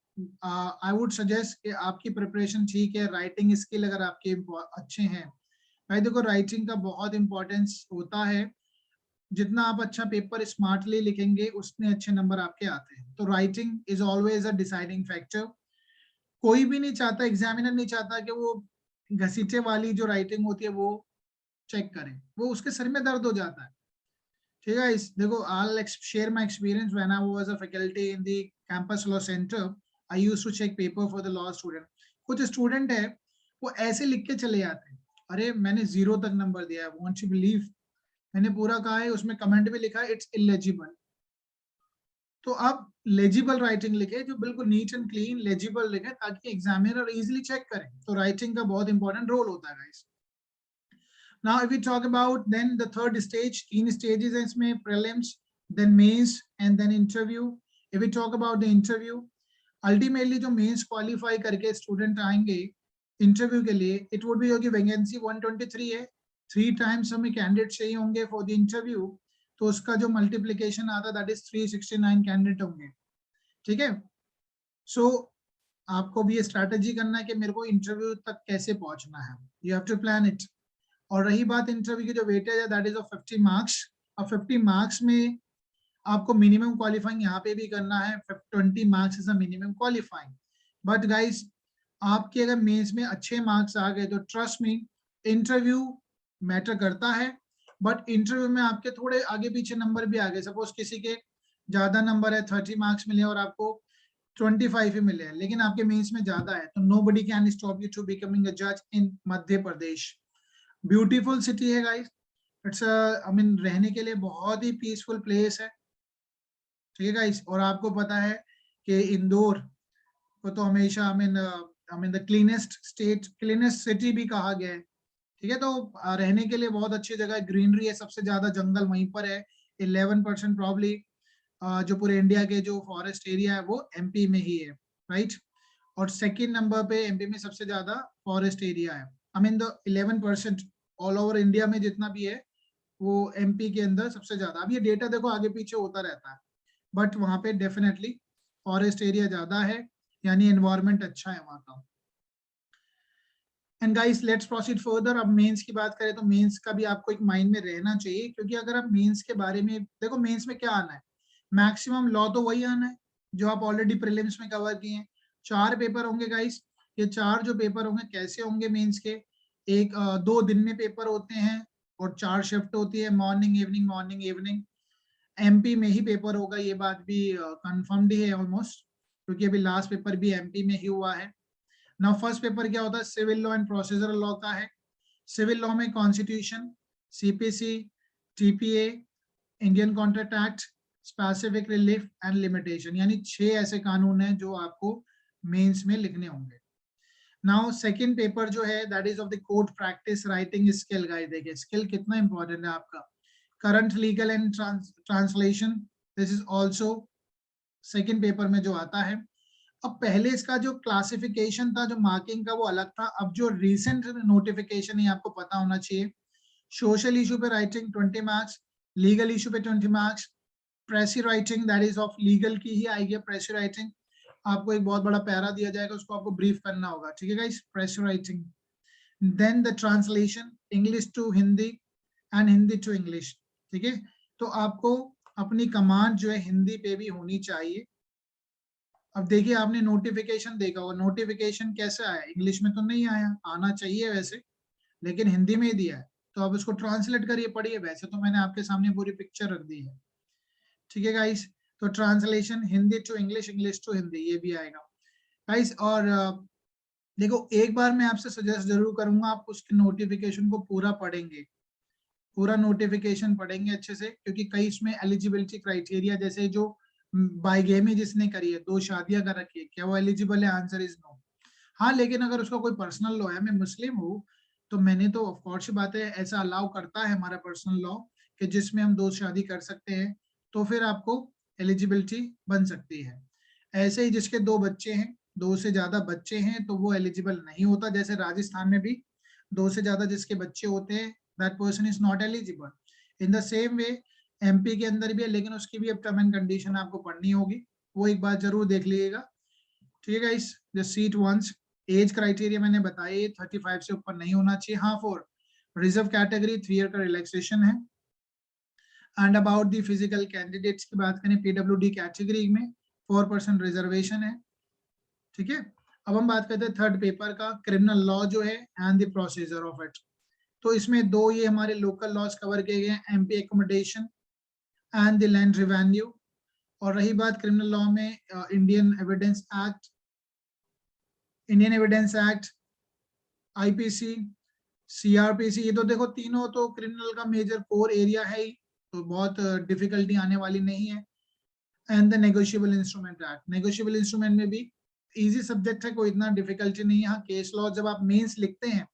आई वुड सजेस्ट कि आपकी प्रिपरेशन ठीक है, राइटिंग स्किल अगर आपके अच्छे हैं, भाई देखो राइटिंग का बहुत इंपॉर्टेंस होता है, जितना आप अच्छा पेपर स्मार्टली लिखेंगे उतने अच्छे नंबर आपके आते हैं। तो writing is always a deciding factor. कोई भी नहीं चाहता, एग्जामिनर नहीं चाहता कि वो घसीटे वाली जो राइटिंग होती है वो चेक करें, वो उसके सर में दर्द हो जाता है, ठीक है। इस देखो I share my experience when I was a faculty in the campus law centre, I used to check paper for the law student. कुछ स्टूडेंट है वो ऐसे लिख के चले जाते हैं, अरे मैंने 0 तक नंबर दिया है, वोंट यू बिलीव, मैंने पूरा कहा है, उसमें कमेंट भी लिखा है इट्स इलेजिबल। तो आप लेजिबल राइटिंग लिखे, जो बिल्कुल नीट एंड क्लीन लेजिबल लिखे, ताकि एग्जामिनर इजीली चेक करें। तो राइटिंग का बहुत इंपॉर्टेंट रोल होता है guys. Now if we talk about then the third stage, 3 stages है इसमें, prelims, then mains and then interview. If we talk about the interview, ultimately जो मेंस क्वालिफाई करके स्टूडेंट आएंगे इंटरव्यू के लिए, इट वुड बी, होगी vacancy 123 है, 3 times हमें कैंडिडेट चाहिए होंगे फॉर द इंटरव्यू, तो उसका जो मल्टीप्लीकेशन आता है दैट इज 369 कैंडिडेट होंगे, ठीक है। सो आपको भी ये स्ट्रैटेजी करना है कि मेरे को इंटरव्यू तक कैसे पहुंचना है, you have to plan it. और रही बात इंटरव्यू की जो वेटेज है, दैट इज ऑफ 50 मार्क्स। अब 50 मार्क्स में आपको मिनिमम क्वालिफाइंग यहाँ पे भी करना है, 20 marks is a minimum qualifying. But guys आपके अगर मेंस में अच्छे मार्क्स आ गए तो ट्रस्ट मी, इंटरव्यू मैटर करता है, बट इंटरव्यू में आपके थोड़े आगे पीछे नंबर भी आ गए, सपोज किसी के ज्यादा नंबर है, 30 मार्क्स मिले और आपको 25 ही मिले हैं, लेकिन आपके मेंस में ज्यादा है, तो nobody can stop you to becoming a judge in Madhya Pradesh. Beautiful city है गाइस, इट्स आई मीन रहने के लिए बहुत ही पीसफुल प्लेस है, ठीक है गाइस। और आपको पता है कि इंदौर को तो हमेशा I mean the cleanest state, cleanest city भी कहा गया है, ठीक है। तो रहने के लिए बहुत अच्छी जगह है, ग्रीनरी है, सबसे ज्यादा जंगल वहीं पर है, 11% प्रॉब्ली। जो पूरे इंडिया के जो फॉरेस्ट एरिया है वो एमपी में ही है, राइट। और सेकेंड नंबर पे एमपी में सबसे ज्यादा फॉरेस्ट एरिया है, I mean the 11% all over India में जितना भी है वो एमपी के अंदर सबसे ज्यादा। अब ये डेटा देखो आगे पीछे होता रहता है, बट वहां पे डेफिनेटली फॉरेस्ट एरिया ज्यादा है, यानी एनवायरमेंट अच्छा है वहां का। And guys let's proceed further. अब मेंस की बात करें तो मेंस का भी आपको एक माइंड में रहना चाहिए, क्योंकि अगर आप मेंस के बारे में देखो, मेंस में क्या आना है, मैक्सिमम लॉ तो वही आना है जो आप ऑलरेडी प्रीलिम्स में कवर किए हैं। 4 पेपर होंगे गाइस, ये 4 जो पेपर होंगे कैसे होंगे मेंस के, एक 2 दिन में पेपर होते हैं और 4 शिफ्ट होती है, मॉर्निंग इवनिंग। एमपी में ही पेपर होगा, ये बात भी कंफर्म्ड ही है ऑलमोस्ट, क्योंकि अभी लास्ट पेपर भी एमपी में ही हुआ है। नाउ फर्स्ट पेपर क्या होता है, civil law and procedural law का है। सिविल लॉ में constitution, CPC, TPA, Indian contract act, specific relief and limitation, यानी 6 ऐसे कानून हैं जो आपको मेंस में लिखने होंगे। नाउ सेकंड पेपर जो है that is of the court practice writing skill. Guys देखिए स्किल कितना इंपॉर्टेंट है आपका। Current legal and translation, this is also second paper में जो आता है। अब पहले इसका जो क्लासिफिकेशन था, जो मार्किंग का, वो अलग था। अब जो रिसेंट नोटिफिकेशन है आपको पता होना चाहिए, सोशल इशू पे राइटिंग 20 मार्क्स, लीगल इशू पे 20 marks, प्रेसी writing that is of legal की ही आएगी। प्रेसी राइटिंग आपको एक बहुत बड़ा पैरा दिया जाएगा, उसको आपको ब्रीफ करना होगा, ठीक है guys, precis writing. Then the translation, English to Hindi and Hindi to English, ठीक है। तो आपको अपनी कमांड जो है हिंदी पे भी होनी चाहिए। अब देखिए आपने नोटिफिकेशन देखा होगा, नोटिफिकेशन कैसे आया, इंग्लिश में तो नहीं आया, आना चाहिए वैसे, लेकिन हिंदी में ही दिया है, तो आप उसको ट्रांसलेट करिए, पढ़िए। वैसे तो मैंने आपके सामने पूरी पिक्चर रख दी है, ठीक है गाइस। तो translation Hindi to English, English to Hindi, ये भी आएगा गाइस। और देखो एक बार मैं आपसे सजेस्ट जरूर करूंगा, आप उसके नोटिफिकेशन को पूरा पढ़ेंगे, पूरा नोटिफिकेशन पढ़ेंगे अच्छे से, क्योंकि कई इसमें एलिजिबिलिटी क्राइटेरिया, जैसे जो बाइगेमी जिसने करी है, 2 शादियां कर रखी है, क्या वो एलिजिबल है, आंसर इज नो। हाँ, लेकिन अगर उसका कोई पर्सनल लॉ है, मैं मुस्लिम हूँ, तो मैंने तो ऑफकोर्स बात है, ऐसा अलाउ करता है हमारा पर्सनल लॉ कि जिसमें हम 2 शादी कर सकते हैं, तो फिर आपको एलिजिबिलिटी बन सकती है। ऐसे ही जिसके 2 बच्चे हैं, 2 से ज्यादा बच्चे हैं, तो वो एलिजिबल नहीं होता। जैसे राजस्थान में भी 2 से ज्यादा जिसके बच्चे होते हैं, that person is not eligible. In the same way MP के अंदर भी है, लेकिन उसकी भी अब टर्म एंड कंडीशन आपको पढ़नी होगी, वो एक बार जरूर देख लीजिएगा, ठीक है guys. The seat ones, age criteria मैंने बताया 35 से ऊपर नहीं होना चाहिए। हाँ, फॉर रिजर्व कैटेगरी 3 ईयर का रिलैक्सेशन है। And about the physical candidates की बात करें, पीडब्ल्यूडी कैटेगरी में 4% रिजर्वेशन है, ठीक है। अब हम बात करते हैं थर्ड पेपर का, क्रिमिनल लॉ जो है and the procedure of it. तो इसमें 2 ये हमारे लोकल लॉज कवर किए गए हैं, MP accommodation and the land revenue. और रही बात क्रिमिनल लॉ में, Indian evidence act, Indian evidence act, IPC, CrPC, ये तो देखो तीनों तो क्रिमिनल का मेजर कोर एरिया है ही, तो बहुत डिफिकल्टी आने वाली नहीं है। And the negotiable instrument act, negotiable instrument में भी इजी सब्जेक्ट है, कोई इतना डिफिकल्टी नहीं है। हाँ, केस लॉ जब आप मेंस लिखते हैं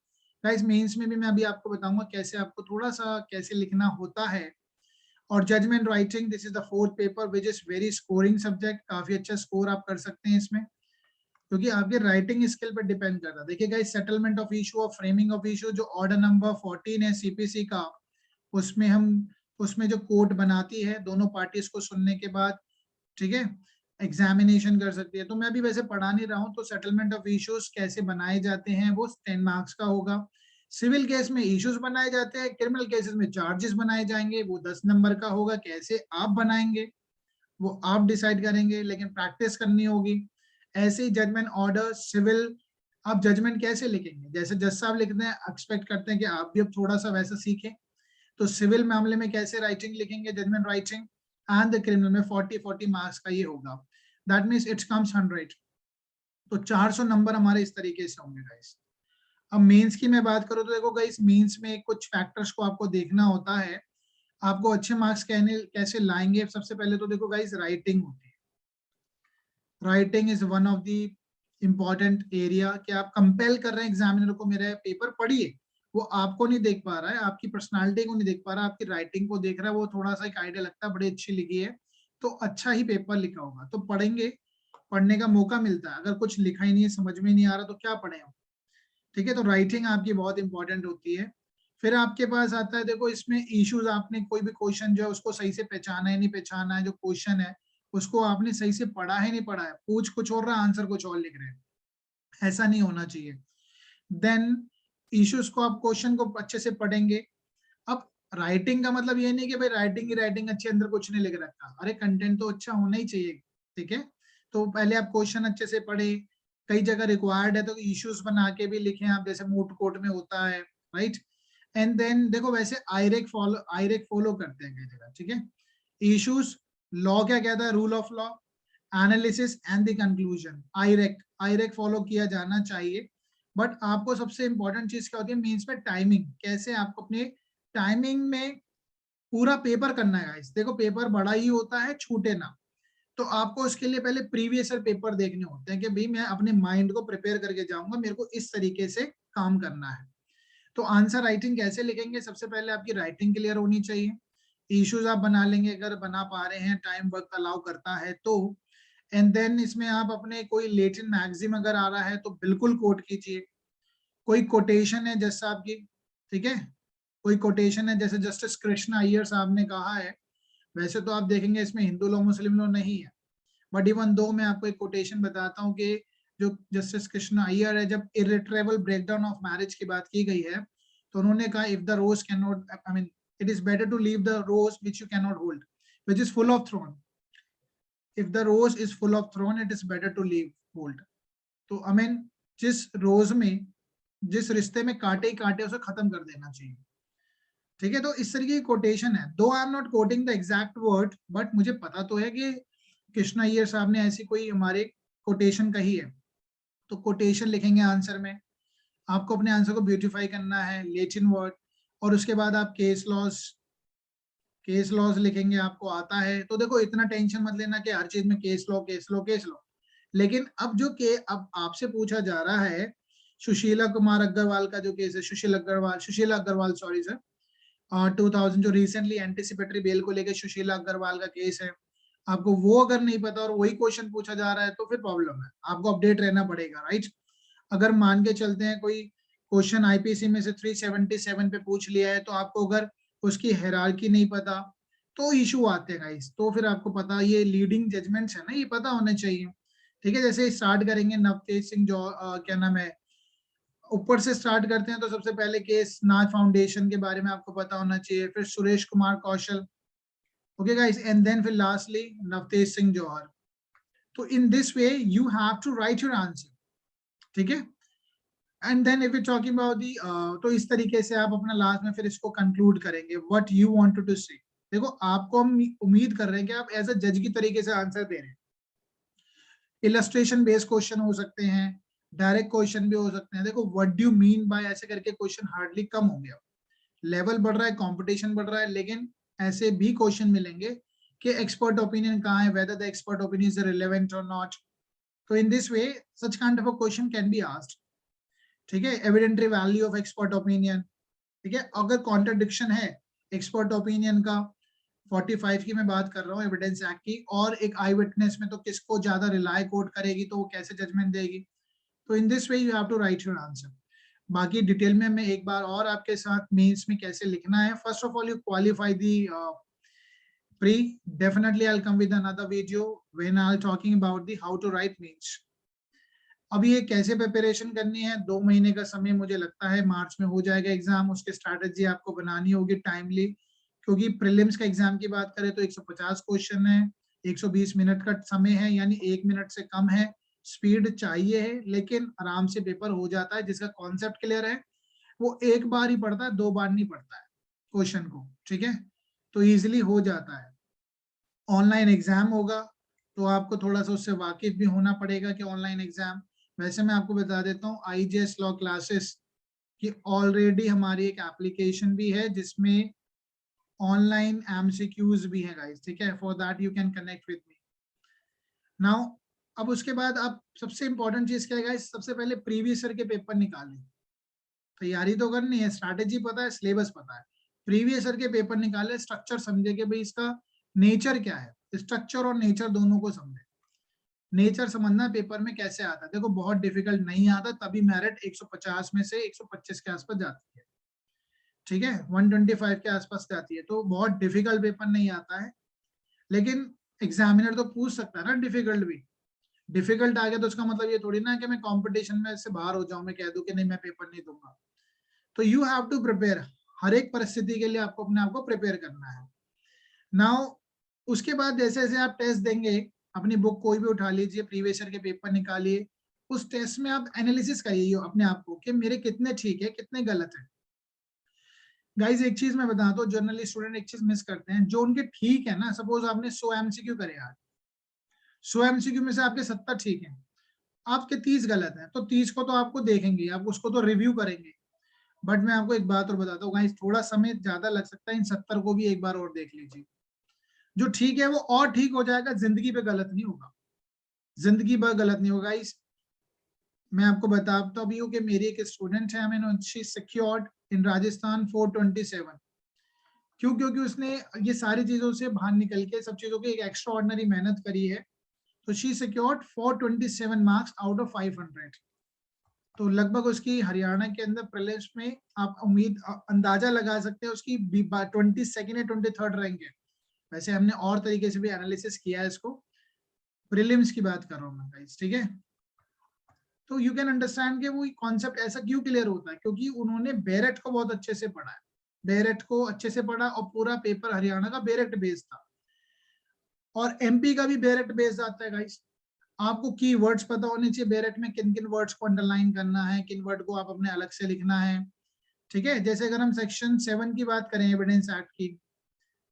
गाइस, मेंस में भी मैं अभी आपको बताऊंगा कैसे आपको थोड़ा सा कैसे लिखना होता है। और judgment writing, this is the fourth paper which is very scoring subject, काफी अच्छा स्कोर आप कर सकते हैं इसमें, क्योंकि आपके राइटिंग स्किल पर डिपेंड करता है। देखिए गाइस, सेटलमेंट ऑफ इशू और फ्रेमिंग ऑफ इशू, जो ऑर्डर नंबर 14 है सीपीसी का, उसमें हम उसमें जो कोर्ट बनाती है दोनों पार्टीज को सुनने के बाद, ठीक है, एग्जामिनेशन कर सकती है। तो मैं अभी वैसे पढ़ा नहीं रहा हूँ, तो सेटलमेंट ऑफ इश्यूज कैसे बनाए जाते हैं वो 10 मार्क्स का होगा। सिविल केस में इश्यूज बनाए जाते हैं, क्रिमिनल केसेस में चार्जेस बनाए जाएंगे, वो 10 नंबर का होगा। कैसे आप बनाएंगे वो आप डिसाइड करेंगे, लेकिन प्रैक्टिस करनी होगी। ऐसे ही जजमेंट ऑर्डर सिविल, आप जजमेंट कैसे लिखेंगे, जैसे जज साहब लिखते हैं, एक्सपेक्ट करते हैं कि आप भी अब थोड़ा सा वैसा सीखें। तो सिविल मामले में कैसे राइटिंग लिखेंगे, judgment writing, and the criminal में 40 मार्क्स का ये होगा। That means it's comes 100। तो 400 नंबर हमारे इस तरीके से होंगे गाइस। अब मेंस की मैं बात करूं तो देखो गाइस, मेंस में कुछ फैक्टर्स को आपको देखना होता है। आपको अच्छे मार्क्स कहने कैसे लाएंगे, सबसे पहले तो देखो गाइस, राइटिंग होती है। Writing is one of the important area कि आप कंपेल कर रहे हैं एग्जामिनर को, मेरा पेपर पढ़िए। वो आपको नहीं देख पा रहा है, आपकी पर्सनालिटी को नहीं देख पा रहा, आपकी राइटिंग को देख रहा है। वो थोड़ा सा एक आइडिया लगता है बड़ी अच्छी लिखी है तो अच्छा ही पेपर लिखा होगा, तो पढ़ेंगे, पढ़ने का मौका मिलता है। अगर कुछ लिखा ही नहीं है, समझ में नहीं आ रहा, तो क्या पढ़े हम। ठीक है, तो राइटिंग आपकी बहुत इंपॉर्टेंट होती है। फिर आपके पास आता है, देखो इसमें इश्यूज, आपने कोई भी क्वेश्चन जो है उसको सही से पहचाना है नहीं पहचाना है, जो क्वेश्चन है उसको आपने सही से पढ़ा है नहीं पढ़ा है, पूछ कुछ और रहा आंसर कुछ और लिख रहे हैं, ऐसा नहीं होना चाहिए। देन इश्यूज को, आप क्वेश्चन को अच्छे से पढ़ेंगे। अब राइटिंग का मतलब ये नहीं कि भाई राइटिंग ही राइटिंग अच्छे, अंदर कुछ नहीं लिख रखा, अरे कंटेंट तो अच्छा होना ही चाहिए। ठीक है, तो पहले आप क्वेश्चन अच्छे से पढ़े, कई जगह रिक्वायर्ड है तो इश्यूज बना के भी लिखें आप, जैसे मूट कोर्ट में होता है, राइट। एंड देन देखो, वैसे आईरेक फॉलो करते हैं कई जगह। ठीक है, इश्यूज, लॉ क्या कहता है, rule of law, analysis and the conclusion, IRAC follow किया जाना चाहिए। बट आपको सबसे इंपॉर्टेंट चीज क्या होती है मीन्स में, टाइमिंग, कैसे आपको अपने टाइमिंग में पूरा पेपर करना है गाइस। देखो पेपर बड़ा ही होता है, छूटे ना। तो आपको उसके लिए पहले प्रीवियस ईयर पेपर देखने होते हैं कि भाई मैं अपने माइंड को प्रिपेयर करके जाऊंगा, मेरे को इस तरीके से काम करना है। तो आंसर राइटिंग कैसे लिखेंगे, सबसे पहले आपकी राइटिंग क्लियर होनी चाहिए। इश्यूज आप बना लेंगे, अगर बना पा रहे हैं, टाइम वर्क अलाउ करता है तो। एंड देन इसमें आप अपने कोई लेटिन मैगजीम अगर आ रहा है तो बिल्कुल कोट कीजिए। कोई कोटेशन है जैसा आपकी, ठीक है, कोई कोटेशन है जैसे जस्टिस कृष्ण अय्यर साहब ने कहा है। वैसे तो आप देखेंगे इसमें हिंदू लो मुस्लिम लो नहीं है, बट इवन दो मैं आपको एक कोटेशन बताता हूँ कि जो जस्टिस कृष्ण अय्यर है, जब इरिट्रेबल ब्रेकडाउन ऑफ मैरिज की बात की गई है तो उन्होंने कहा, if the rose can not, I mean, it is better to leave the rose which you can not hold which is full of thorn. If the rose is full of thorn it is better to leave hold. तो I mean, जिस रोज में, जिस रिश्ते में कांटे ही कांटे, उसे खत्म कर देना चाहिए। ठीक है, तो इस तरीके की कोटेशन है। दो I am not coating the exact word, but मुझे पता तो है कि कृष्णा अय्यर साहब ने ऐसी कोई हमारे कोटेशन कही है। तो कोटेशन लिखेंगे आंसर में, आपको अपने आंसर को ब्यूटीफाई करना है, लेटिन वर्ड। और उसके बाद आप केस लॉज लिखेंगे, आपको आता है तो देखो इतना टेंशन मत लेना कि हर चीज में case law case law case law. लेकिन अब जो के अब आपसे पूछा जा रहा है, सुशीला कुमार अग्रवाल का जो केस है, सुशीला अग्रवाल सॉरी सर, 2000 जो रिसेंटली एंटिसिपेटरी बेल को लेकर सुशीला अग्रवाल का केस है, आपको वो अगर नहीं पता और वही क्वेश्चन पूछा जा रहा है तो फिर प्रॉब्लम है, आपको अपडेट रहना पड़ेगा, राइट। अगर मान के चलते हैं कोई क्वेश्चन आईपीसी में से 377 पे पूछ लिया है, तो आपको अगर उसकी हायरार्की नहीं पता तो इशू आते हैं गाइस। तो फिर आपको पता, ये लीडिंग जजमेंट्स है ना, ये पता होने चाहिए। ठीक है, जैसे स्टार्ट करेंगे नवतेज सिंह जो क्या नाम है, ऊपर से स्टार्ट करते हैं तो सबसे पहले केस नाज फाउंडेशन के बारे में आपको पता होना चाहिए, फिर Suresh Kumar Kaushal, okay guys, and then फिर लास्टली नवतेज सिंह जौहर। तो in this way you have to write your answer. ठीक है, and then if you talking about the, तो इस तरीके से आप अपना लास्ट में फिर इसको कंक्लूड करेंगे व्हाट यू वांटेड टू से। देखो आपको हम उम्मीद कर रहे हैं कि आप एज अ जज की तरीके से आंसर दे रहे हैं। इलस्ट्रेशन बेस्ड क्वेश्चन हो सकते हैं, डायरेक्ट क्वेश्चन भी हो सकते हैं। देखो what do you mean by ऐसे करके क्वेश्चन हार्डली कम हो गया, लेवल बढ़ रहा है, कंपटीशन बढ़ रहा है, लेकिन ऐसे भी क्वेश्चन मिलेंगे कि एक्सपर्ट ओपिनियन कहाँ है, whether the expert opinion is relevant और नॉट। तो in this way such kind of a question can be asked. ठीक है, evidentiary value of expert opinion. ठीक है, अगर कॉन्ट्रडिक्शन है एक्सपर्ट ओपिनियन का, 45 की मैं बात कर रहा हूँ एविडेंस एक्ट की, और एक आई विटनेस में, तो किसको ज्यादा रिलाय कोट करेगी, तो वो कैसे जजमेंट देगी। तो in this way you have to write your answer. बाकी डिटेल में मैं एक बार और आपके साथ मेंस में कैसे लिखना है, first of all you qualify the pre, definitely I'll come with another video when I'll talking about the how to write means। अब ये कैसे प्रिपरेशन करनी है, 2 महीने का समय मुझे लगता है, मार्च में हो जाएगा एग्जाम। उसके स्ट्रैटेजी आपको बनानी होगी टाइमली, क्योंकि प्रीलिम्स का एग्जाम की बात करें तो 150 क्वेश्चन है, 120 मिनट का समय है, यानी 1 मिनट से कम है। स्पीड चाहिए है, लेकिन आराम से पेपर हो जाता है। जिसका कॉन्सेप्ट क्लियर है वो एक बार ही पढ़ता है, 2 बार नहीं पढ़ता है क्वेश्चन को। ठीक है, तो इजिली हो जाता है। ऑनलाइन एग्जाम होगा, तो आपको थोड़ा सा उससे वाकिफ भी होना पड़ेगा कि ऑनलाइन एग्जाम। वैसे मैं आपको बता देता हूँ IJS लॉ क्लासेस की ऑलरेडी हमारी एक एप्लीकेशन भी है जिसमें ऑनलाइन MCQs भी है गाइस, ठीक है। For that you can connect with me now. अब उसके बाद आप सबसे इंपॉर्टेंट चीज क्या है गाइस, सबसे पहले प्रीवियस ईयर के पेपर निकालें। तैयारी तो करनी है, स्ट्रैटेजी पता है, सिलेबस पता है, प्रीवियस ईयर के पेपर निकाले, स्ट्रक्चर समझे कि भाई इसका नेचर क्या है, स्ट्रक्चर और नेचर दोनों को समझे। नेचर समझना पेपर में कैसे आता है, देखो बहुत डिफिकल्ट नहीं आता, तभी मेरिट 150 में से 125 के आसपास जाती है, ठीक है, 125 के आसपास जाती है, तो बहुत डिफिकल्ट पेपर नहीं आता है। लेकिन एग्जामिनर तो पूछ सकता है ना डिफिकल्ट भी। डिफिकल्ट आ गया तो उसका मतलब ये थोड़ी ना कि मैं कंपटीशन में से बाहर हो जाऊं, मैं कह दूं कि नहीं मैं पेपर नहीं दूंगा। तो यू हैव टू प्रिपेयर, हर एक परिस्थिति के लिए आपको अपने आप को प्रिपेयर करना है। नाउ उसके बाद जैसे जैसे आप टेस्ट देंगे, अपनी बुक कोई भी उठा लीजिए, प्रीवियस ईयर के पेपर निकालिए, उस टेस्ट में आप एनालिसिस करिए अपने आप को कि मेरे कितने ठीक है कितने गलत है। गाइज एक चीज मैं बताता हूँ, जर्नलिस्ट स्टूडेंट एक चीज मिस करते हैं, जो उनके ठीक है ना, सपोज आपने 100 MCQ करे आज, 100 MCQ में से आपके 70 ठीक है, आपके 30 गलत है, तो 30 को तो आपको देखेंगे, आप उसको तो रिव्यू करेंगे। बट मैं आपको एक बात और बताता हूँ गाइस, थोड़ा समय ज्यादा लग सकता है, इन 70 को भी एक बार और देख लीजिए। जो ठीक है वो और ठीक हो जाएगा, जिंदगी पे गलत नहीं होगा, जिंदगी पर गलत नहीं होगा गाइस। मैं आपको बताता भी हूँ कि मेरी एक स्टूडेंट है, मैंने सिक्योर्ड इन राजस्थान 427। क्यों? क्योंकि उसने ये सारी चीजों से बाहर निकल के सब चीजों की एक एक्स्ट्रा ऑर्डिनरी मेहनत करी है, तो she secured 427 marks out of 500। तो लगभग उसकी हरियाणा के अंदर प्रीलिम्स में आप उम्मीद अंदाजा लगा सकते हैं उसकी 22nd या 23rd रैंक है। वैसे हमने और तरीके से भी एनालिसिस किया है इसको, प्रीलिम्स की बात कर रहा हूँ मैं गाइस, ठीक है। तो यू कैन अंडरस्टैंड कि वो कॉन्सेप्ट ऐसा क्यों क्लियर होता है, क्योंकि उन्होंने बेरेट को बहुत अच्छे से पढ़ा है, बेरेट को अच्छे से पढ़ा, और पूरा पेपर हरियाणा का बेरेट बेस्ड था, और MP का भी बेरेट बेस्ड आता है गाइस। आपको की वर्ड्स पता होने चाहिए, बेरेट में किन किन वर्ड्स को अंडरलाइन करना है, किन वर्ड को आप अपने अलग से लिखना है, ठीक है। जैसे अगर हम सेक्शन 7 की बात करें, एविडेंस एक्ट की,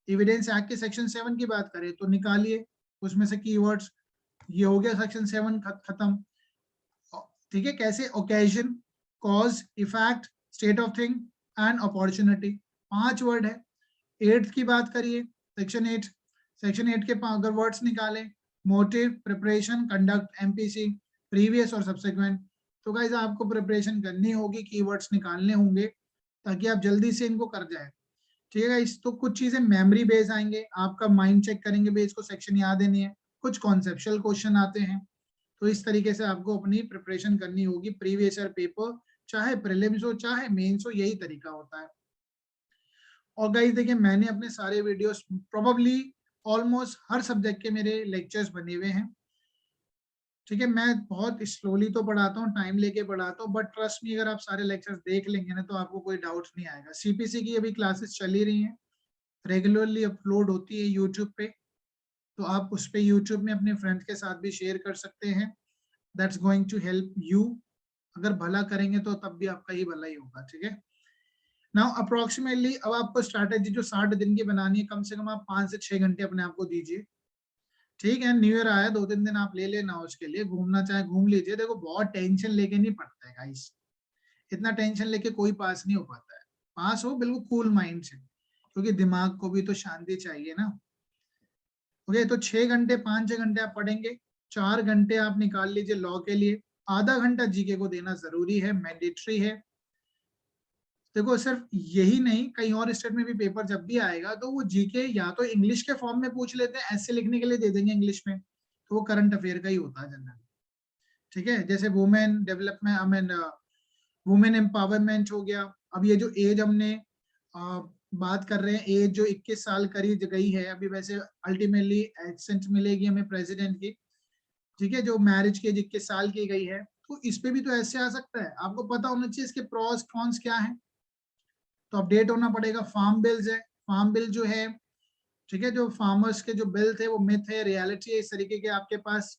एविडेंस एक्ट के सेक्शन 7 की बात करें तो निकालिए उसमें से कीवर्ड्स। ये हो गया सेक्शन 7 खत्म, ठीक है। कैसे? Occasion, cause, effect, state of thing and opportunity, 5 word है। 8th की बात करिए, सेक्शन 8, सेक्शन 8 के अगर वर्ड्स निकालें, motive, preparation, conduct, MPC, previous और सब्सिक्वेंट। तो गाइस आपको प्रिपरेशन करनी होगी, कीवर्ड्स निकालने होंगे ताकि आप जल्दी से इनको कर जाए, ठीक है। इस तो कुछ चीजें मेमोरी बेस आएंगे, आपका माइंड चेक करेंगे बेस को, सेक्शन याद देनी है, कुछ कॉन्सेप्चुअल क्वेश्चन आते हैं। तो इस तरीके से आपको अपनी प्रिपरेशन करनी होगी, प्रीवियस ईयर पेपर चाहे प्रीलिम्स हो चाहे मेंस हो, यही तरीका होता है। और गाइस देखिए मैंने अपने सारे वीडियोस प्रोबेबली ऑलमोस्ट हर सब्जेक्ट के मेरे लेक्चर्स बने हुए हैं, ठीक है। मैं बहुत स्लोली तो पढ़ाता हूँ, टाइम लेके पढ़ाता हूँ, बट ट्रस्ट मी अगर आप सारे लेक्चर्स देख लेंगे ना तो आपको कोई डाउट नहीं आएगा। CPC की अभी क्लासेस चल ही रही हैं, रेगुलरली अपलोड होती है यूट्यूब पे, तो आप उस पे यूट्यूब में अपने फ्रेंड्स के साथ भी शेयर कर सकते हैं। That's going to help you, अगर भला करेंगे तो तब भी आपका ही भला ही होगा, ठीक है। नाउ अप्रोक्सीमेटली अब आपको स्ट्रैटेजी जो 60 दिन की बनानी है, कम से कम आप 5 से 6 घंटे अपने आप को दीजिए, ठीक है। न्यू ईयर आया, 2-3 दिन आप ले लेना उसके लिए, घूमना चाहे घूम लीजिए। देखो बहुत टेंशन लेके नहीं पढ़ता है गाइस, इतना टेंशन लेके कोई पास नहीं हो पाता है। पास हो बिल्कुल कूल माइंड से, क्योंकि दिमाग को भी तो शांति चाहिए ना। ओके, तो 6 घंटे 5-6 घंटे आप पढ़ेंगे, 4 घंटे आप निकाल लीजिए लॉ के लिए, आधा घंटा जीके को देना जरूरी है, मैंडेटरी है। देखो सिर्फ यही नहीं, कहीं और स्टेट में भी पेपर जब भी आएगा तो वो जीके या तो इंग्लिश के फॉर्म में पूछ लेते हैं, ऐसे लिखने के लिए दे देंगे इंग्लिश में, तो वो करंट अफेयर का ही होता है जनरली, ठीक है। जैसे women development, I mean women empowerment हो गया। अब ये जो एज हमने बात कर रहे हैं, एज जो 21 साल करी गई है अभी, वैसे अल्टीमेटली एसेंट मिलेगी हमें प्रेसिडेंट की, ठीक है, जो मैरिज की एज 21 साल की गई है, तो इस पे भी तो ऐसे आ सकता है। आपको पता होना चाहिए इसके प्रॉस कॉन्स क्या है, तो अपडेट होना पड़ेगा। फार्म बिल्स है, फार्म बिल जो है, ठीक है, जो फार्मर्स के जो बिल थे वो मिथ है रियलिटी है, इस तरीके के आपके पास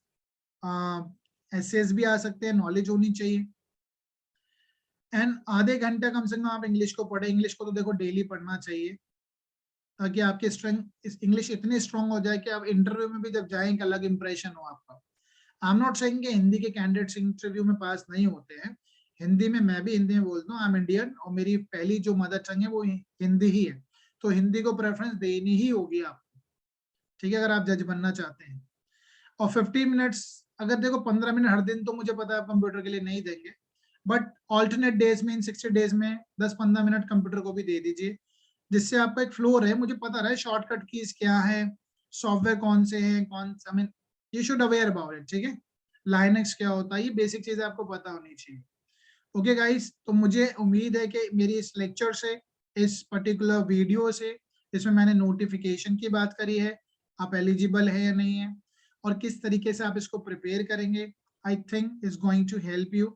एसेस भी आ सकते हैं, नॉलेज होनी चाहिए। एंड आधे घंटे कम से कम आप इंग्लिश को पढ़े, इंग्लिश को तो देखो डेली पढ़ना चाहिए, ताकि आपके स्ट्रेंथ इंग्लिश इतनी स्ट्रांग हो जाए कि आप इंटरव्यू में भी जब जाएंगे अलग इंप्रेशन हो आपका। आई एम नॉट सेइंग कि हिंदी के कैंडिडेट्स इंटरव्यू में पास नहीं होते हैं। हिंदी में मैं भी हिंदी में बोलता हूँ, आई एम इंडियन और मेरी पहली जो मदर टंग है वो हिंदी ही है, तो हिंदी को प्रेफरेंस देनी ही होगी आपको, ठीक है, अगर आप जज बनना चाहते हैं। और 15 मिनट्स, अगर देखो 15 मिनट हर दिन तो मुझे पता है आप कंप्यूटर के लिए नहीं देंगे, बट ऑल्टरनेट डेज में इन 60 डेज में 10-15 मिनट कंप्यूटर को भी दे दीजिए, जिससे आपका एक फ्लो रहे, मुझे पता रहे शॉर्टकट कीज क्या है, सॉफ्टवेयर कौन से हैं, कौन आई mean you should aware about it, ठीक है, लाइनक्स क्या होता है, ये बेसिक चीजें आपको पता होनी चाहिए। ओके गाइस, तो मुझे उम्मीद है कि मेरी इस लेक्चर से, इस पर्टिकुलर वीडियो से, जिसमें मैंने नोटिफिकेशन की बात करी है, आप एलिजिबल है या नहीं है और किस तरीके से आप इसको प्रिपेयर करेंगे, I think is going to help you.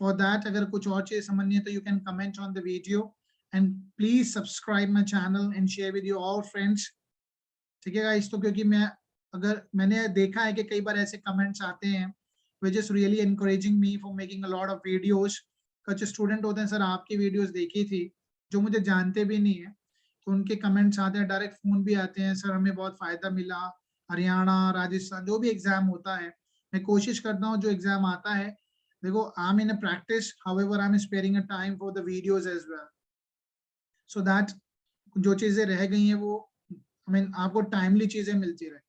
For that अगर कुछ और चीज समझनी है तो you can comment on the video and please subscribe my channel and share with your all friends, ठीक है गाइस। तो क्योंकि मैंने देखा है कि कई बार ऐसे कमेंट्स आते हैं which is really encouraging me for making a lot of videos। कुछ स्टूडेंट होते हैं, सर आपकी वीडियोस देखी थी, जो मुझे जानते भी नहीं है, तो उनके कमेंट्स आते हैं, डायरेक्ट फोन भी आते हैं, सर हमें बहुत फायदा मिला, हरियाणा राजस्थान जो भी एग्जाम होता है, मैं कोशिश करता हूँ जो एग्जाम आता है, देखो I am in a practice, however I am sparing a time for the videos as well, so that जो चीजें रह गई हैं वो आई मीन आपको टाइमली चीजें मिलती रहे।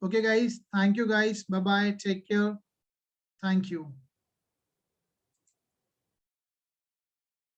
Okay guys, thank you guys, bye bye, take care, thank you.